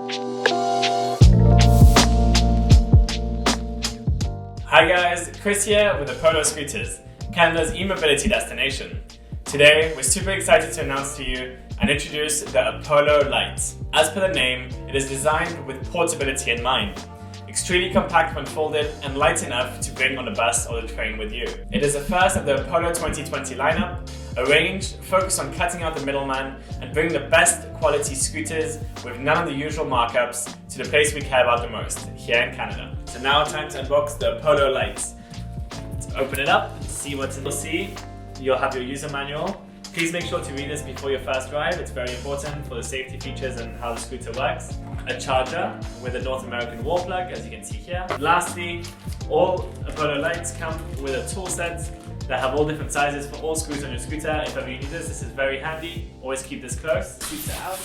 Hi guys, Chris here with Apollo Scooters, Canada's e-mobility destination. Today, we're super excited to announce to you and introduce the Apollo Lite. As per the name, it is designed with portability in mind. Extremely compact when folded and light enough to bring on the bus or the train with you. It is the first of the Apollo 2020 lineup, a range focused on cutting out the middleman and bringing the best quality scooters with none of the usual markups to the place we care about the most, here in Canada. So now time to unbox the Apollo Lite. Let's open it up, see what's in the see. You'll have your user manual. Please make sure to read this before your first drive. It's very important for the safety features and how the scooter works. A charger with a North American wall plug, as you can see here. Lastly, all Apollo Lites come with a tool set that have all different sizes for all screws on your scooter. If ever you need this is very handy. Always keep this close. Scooter out.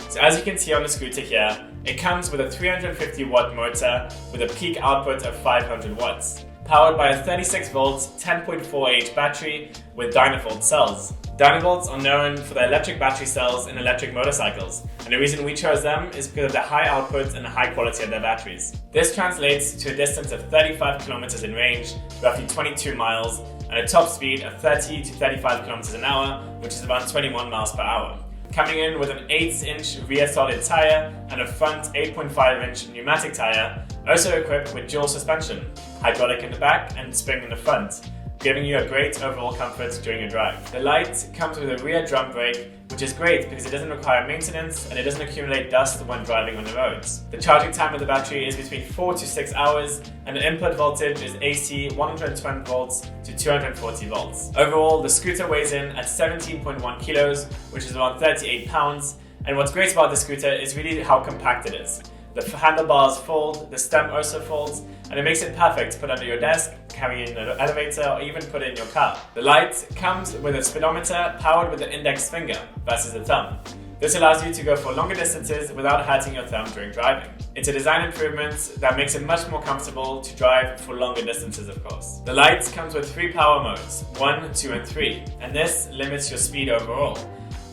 So as you can see on the scooter here, it comes with a 350 watt motor with a peak output of 500 watts, powered by a 36 volt 10.4H battery with DYNAVOLT cells. DYNAVOLTs are known for their electric battery cells in electric motorcycles, and the reason we chose them is because of the high output and the high quality of their batteries. This translates to a distance of 35 kilometers in range, roughly 22 miles, and a top speed of 30 to 35 kilometers an hour, which is around 21 miles per hour. Coming in with an 8-inch rear solid tyre and a front 8.5-inch pneumatic tyre, also equipped with dual suspension, hydraulic in the back and spring in the front, giving you a great overall comfort during your drive. The Lite comes with a rear drum brake, which is great because it doesn't require maintenance and it doesn't accumulate dust when driving on the roads. The charging time of the battery is between 4 to 6 hours and the input voltage is AC 120 volts to 240 volts. Overall, the scooter weighs in at 17.1 kilos, which is around 38 pounds. And what's great about the scooter is really how compact it is. The handlebars fold, the stem also folds, and it makes it perfect to put under your desk, carry in an elevator, or even put it in your car. The Lite comes with a speedometer powered with the index finger versus the thumb. This allows you to go for longer distances without hurting your thumb during driving. It's a design improvement that makes it much more comfortable to drive for longer distances, of course. The Lite comes with 3 power modes, 1, 2 and 3, and this limits your speed overall.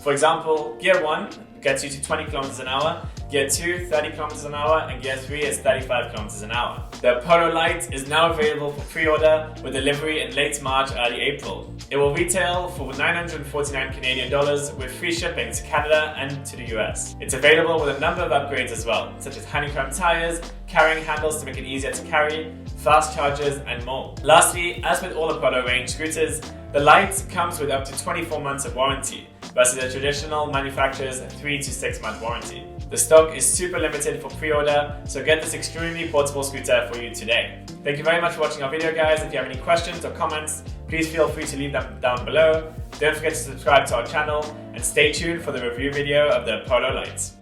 For example, Gear 1 gets you to 20 kilometers an hour, Gear 2, 30 kilometers an hour, and Gear 3 is 35 kilometers an hour. The Apollo Lite is now available for pre-order with delivery in late March, early April. It will retail for 949 Canadian dollars with free shipping to Canada and to the US. It's available with a number of upgrades as well, such as honeycomb tires, carrying handles to make it easier to carry, fast chargers, and more. Lastly, as with all Apollo range scooters, the Lite comes with up to 24 months of warranty versus a traditional manufacturer's 3 to 6 month warranty. The stock is super limited for pre-order, so get this extremely portable scooter for you today. Thank you very much for watching our video, guys. If you have any questions or comments, please feel free to leave them down below. Don't forget to subscribe to our channel and stay tuned for the review video of the Apollo Lite.